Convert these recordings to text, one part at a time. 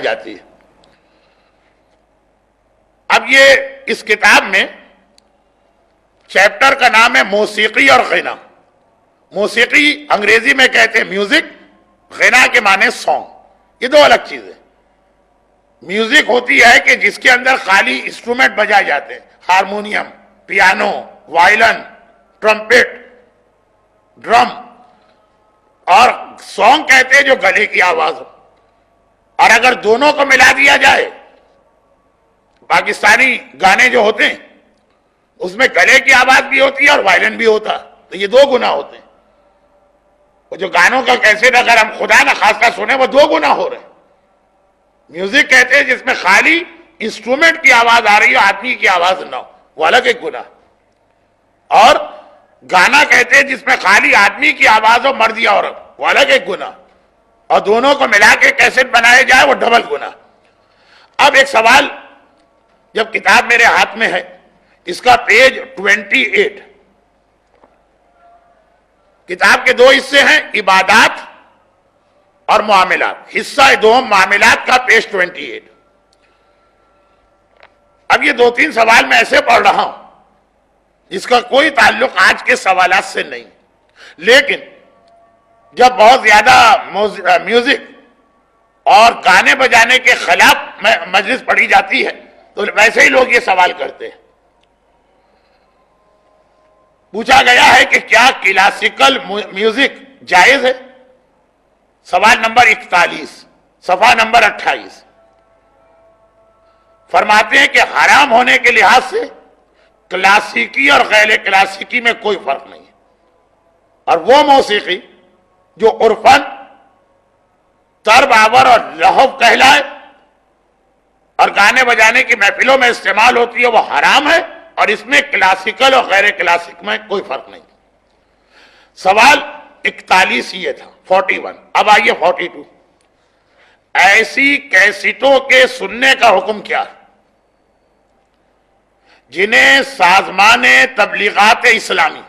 بجائی جاتی ہے۔ اب یہ اس کتاب میں چیپٹر کا نام ہے موسیقی اور غنا۔ موسیقی انگریزی میں کہتے ہیں میوزک، غنا کے معنی سانگ، یہ دو الگ چیزیں۔ میوزک ہوتی ہے کہ جس کے اندر خالی انسٹرومنٹ بجائے جاتے ہیں، harmonium, piano, violin, trumpet, drum, اور سانگ کہتے ہیں جو گلے کی آواز ہو۔ اور اگر دونوں کو ملا دیا جائے، پاکستانی گانے جو ہوتے ہیں اس میں گلے کی آواز بھی ہوتی ہے اور وائلن بھی ہوتا ہے، تو یہ دو گنا ہوتے ہیں۔ وہ جو گانوں کا کیسٹ اگر ہم خدا نہ خواستہ سنیں وہ دو گنا ہو رہے ہیں۔ میوزک کہتے ہیں جس میں خالی انسٹرومنٹ کی آواز آ رہی ہے، آدمی کی آواز نہ ہو، وہ الگ ایک گناہ۔ اور گانا کہتے ہیں جس میں خالی آدمی کی آواز ہو، مرد یا عورت، وہ الگ ایک گناہ۔ اور دونوں کو ملا کے کیسٹ بنائے جائے وہ ڈبل گناہ۔ اب ایک سوال، جب کتاب میرے ہاتھ میں ہے، اس کا پیج 28، کتاب کے دو حصے ہیں، عبادات اور معاملات۔ حصہ دوم معاملات کا پیج 28۔ اب یہ دو تین سوال میں ایسے پڑھ رہا ہوں جس کا کوئی تعلق آج کے سوالات سے نہیں، لیکن جب بہت زیادہ میوزک اور گانے بجانے کے خلاف مجلس پڑھی جاتی ہے تو ویسے ہی لوگ یہ سوال کرتے ہیں۔ پوچھا گیا ہے کہ کیا کلاسیکل میوزک جائز ہے؟ سوال نمبر 41، صفحہ نمبر 28۔ فرماتے ہیں کہ حرام ہونے کے لحاظ سے کلاسیکی اور غیر کلاسیکی میں کوئی فرق نہیں ہے، اور وہ موسیقی جو عرفاً طرب آور اور لہو کہلائے اور گانے بجانے کی محفلوں میں استعمال ہوتی ہے وہ حرام ہے، اور اس میں کلاسیکل اور غیر کلاسیک میں کوئی فرق نہیں۔ سوال 41 یہ تھا، 41۔ اب آئیے 42۔ ایسی کیسٹوں کے سننے کا حکم کیا ہے جنہیں سازمان تبلیغات اسلامی،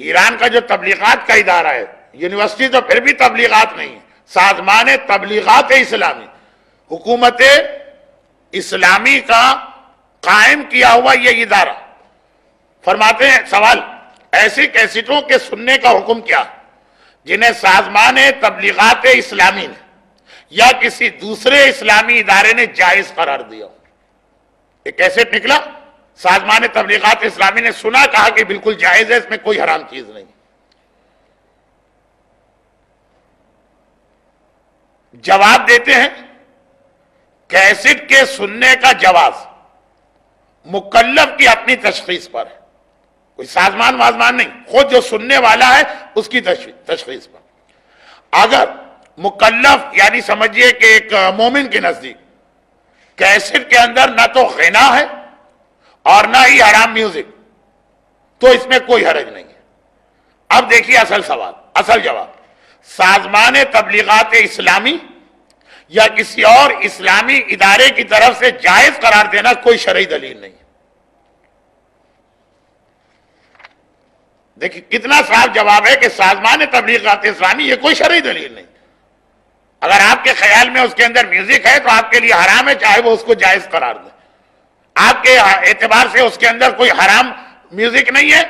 ایران کا جو تبلیغات کا ادارہ ہے، یونیورسٹی تو پھر بھی تبلیغات نہیں ہے، سازمان تبلیغات اسلامی، حکومت اسلامی کا قائم کیا ہوا یہ ادارہ، فرماتے ہیں سوال، ایسی کیسٹوں کے سننے کا حکم کیا جنہیں سازمان تبلیغات اسلامی نے یا کسی دوسرے اسلامی ادارے نے جائز قرار دیا؟ ایک کیسٹ نکلا، سازمان تبلیغات اسلامی نے سنا، کہا کہ بالکل جائز ہے، اس میں کوئی حرام چیز نہیں۔ جواب دیتے ہیں کیسٹ کے سننے کا جواز مکلف کی اپنی تشخیص پر ہے، کوئی سازمان وازمان نہیں، خود جو سننے والا ہے اس کی تشخیص پر۔ اگر مکلف یعنی سمجھیے کہ ایک مومن کے نزدیک کیسٹ کے اندر نہ تو غنا ہے اور نہ ہی حرام میوزک، تو اس میں کوئی حرج نہیں ہے۔ اب دیکھیے اصل سوال، اصل جواب، سازمان تبلیغات اسلامی یا کسی اور اسلامی ادارے کی طرف سے جائز قرار دینا کوئی شرعی دلیل نہیں ہے۔ دیکھیے کتنا صاف جواب ہے کہ سازمان تبلیغات اسلامی یہ کوئی شرعی دلیل نہیں۔ اگر آپ کے خیال میں اس کے اندر میوزک ہے تو آپ کے لیے حرام ہے، چاہے وہ اس کو جائز قرار دے۔ آپ کے اعتبار سے اس کے اندر کوئی حرام میوزک نہیں ہے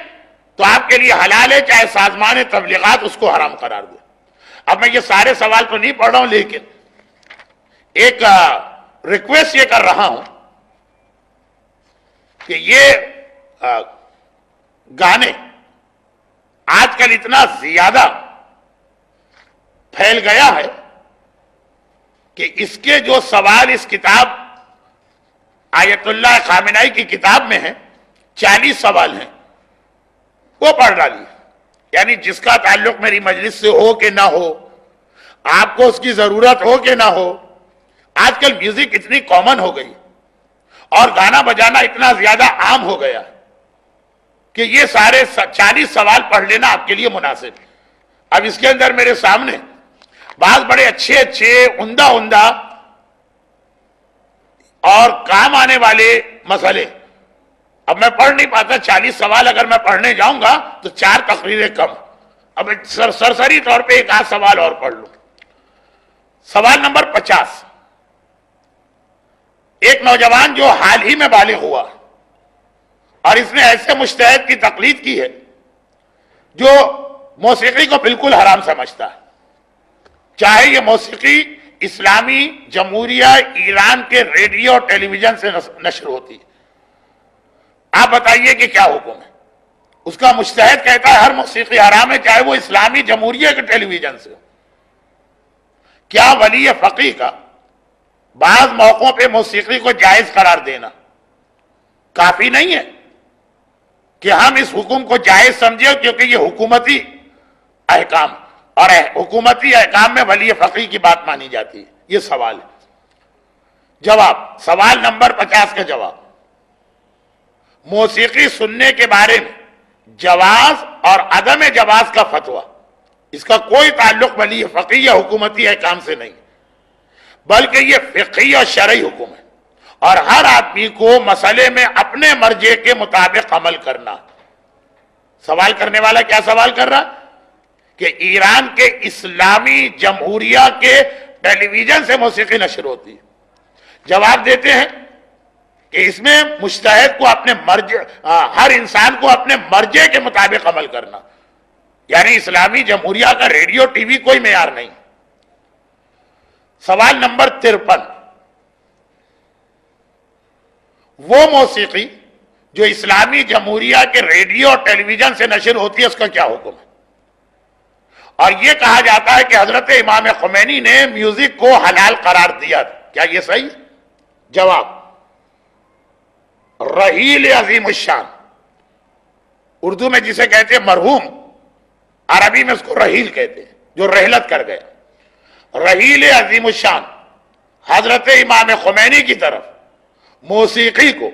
تو آپ کے لیے حلال ہے، چاہے سازمان تبلیغات اس کو حرام قرار دے۔ اب میں یہ سارے سوال تو نہیں پڑھ رہا ہوں، لیکن ایک ریکویسٹ یہ کر رہا ہوں کہ یہ گانے آج کل اتنا زیادہ پھیل گیا ہے کہ اس کے جو سوال اس کتاب آیت اللہ خامنائی کی کتاب میں ہیں، 40 سوال ہیں، وہ پڑھ ڈالیے۔ یعنی جس کا تعلق میری مجلس سے ہو کہ نہ ہو، آپ کو اس کی ضرورت ہو کہ نہ ہو، آج کل میوزک اتنی کامن ہو گئی اور گانا بجانا اتنا زیادہ عام ہو گیا کہ یہ سارے 40 سوال پڑھ لینا آپ کے لیے مناسب ہے۔ اب اس کے اندر میرے سامنے بعض بڑے اچھے عمدہ اور کام آنے والے مسئلے، اب میں پڑھ نہیں پاتا 40 سوال، اگر میں پڑھنے جاؤں گا تو 4 تقریریں کم، اب سرسری طور پہ ایک آدھ سوال اور پڑھ لوں۔ سوال نمبر 50، ایک نوجوان جو حال ہی میں بالغ ہوا اور اس نے ایسے مجتہد کی تقلید کی ہے جو موسیقی کو بالکل حرام سمجھتا ہے، چاہے یہ موسیقی اسلامی جمہوریہ ایران کے ریڈیو اور ٹیلی ویژن سے نشر ہوتی ہے، آپ بتائیے کہ کیا حکم ہے؟ اس کا مجتہد کہتا ہے ہر موسیقی حرام ہے، چاہے وہ اسلامی جمہوریہ کے ٹیلی ویژن سے ہو۔ کیا ولی فقیہ کا بعض موقعوں پہ موسیقی کو جائز قرار دینا کافی نہیں ہے کہ ہم اس حکم کو جائز سمجھیں کیونکہ یہ حکومتی احکام اور حکومتی احکام میں ولی فقیہ کی بات مانی جاتی ہے؟ یہ سوال ہے۔ جواب، سوال نمبر 50 کا جواب، موسیقی سننے کے بارے میں جواز اور عدم جواز کا فتویٰ، اس کا کوئی تعلق ولی فقیہ یا حکومتی احکام سے نہیں، بلکہ یہ فقہی اور شرعی حکم ہے اور ہر آدمی کو مسئلے میں اپنے مرجع کے مطابق عمل کرنا۔ سوال کرنے والا کیا سوال کر رہا کہ ایران کے اسلامی جمہوریہ کے ٹیلی ویژن سے موسیقی نشر ہوتی ہے، جواب دیتے ہیں کہ اس میں مجتہد کو اپنے مرجع، ہر انسان کو اپنے مرجع کے مطابق عمل کرنا، یعنی اسلامی جمہوریہ کا ریڈیو ٹی وی کوئی معیار نہیں۔ سوال نمبر 53، وہ موسیقی جو اسلامی جمہوریہ کے ریڈیو اور ٹیلی ویژن سے نشر ہوتی ہے اس کا کیا حکم ہے؟ اور یہ کہا جاتا ہے کہ حضرت امام خمینی نے میوزک کو حلال قرار دیا، کیا یہ صحیح؟ جواب، رحیل عظیم الشان، اردو میں جسے کہتے ہیں مرحوم، عربی میں اس کو رحیل کہتے ہیں، جو رحلت کر گئے، رحیل عظیم الشان حضرت امام خمینی کی طرف موسیقی کو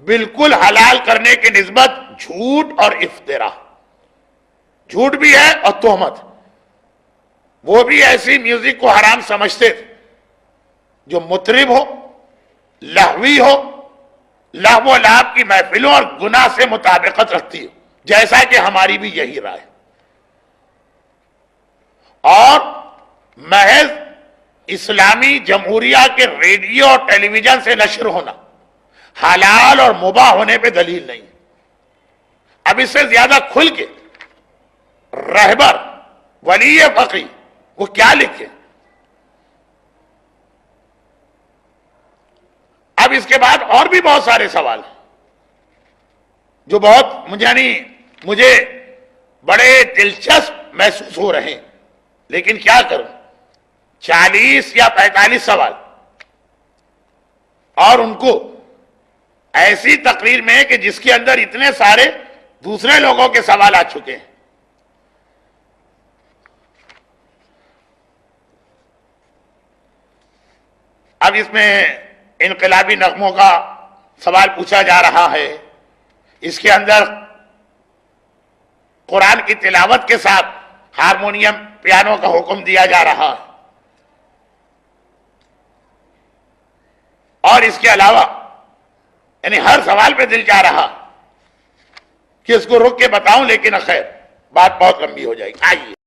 بالکل حلال کرنے کی نسبت جھوٹ اور افتراء، جھوٹ بھی ہے اور تہمت۔ وہ بھی ایسی میوزک کو حرام سمجھتے تھے جو مطرب ہو، لہوی ہو، لہو و لعب کی محفلوں اور گناہ سے مطابقت رکھتی ہو، جیسا کہ ہماری بھی یہی رائے، اور محض اسلامی جمہوریہ کے ریڈیو اور ٹیلی ویژن سے نشر ہونا حلال اور مباح ہونے پہ دلیل نہیں۔ اب اس سے زیادہ کھل کے رہبر ولی فقیہ وہ کیا لکھے؟ اب اس کے بعد اور بھی بہت سارے سوال ہیں جو بہت مجھے بڑے دلچسپ محسوس ہو رہے ہیں، لیکن کیا کروں، 40 یا 45 سوال، اور ان کو ایسی تقریر میں کہ جس کے اندر اتنے سارے دوسرے لوگوں کے سوال آ چکے ہیں۔ اب اس میں انقلابی نغموں کا سوال پوچھا جا رہا ہے، اس کے اندر قرآن کی تلاوت کے ساتھ ہارمونیم پیانو کا حکم دیا جا رہا ہے، اور اس کے علاوہ یعنی ہر سوال پہ دل چاہ رہا کہ اس کو رک کے بتاؤں، لیکن خیر بات بہت لمبی ہو جائے گی۔ آئیے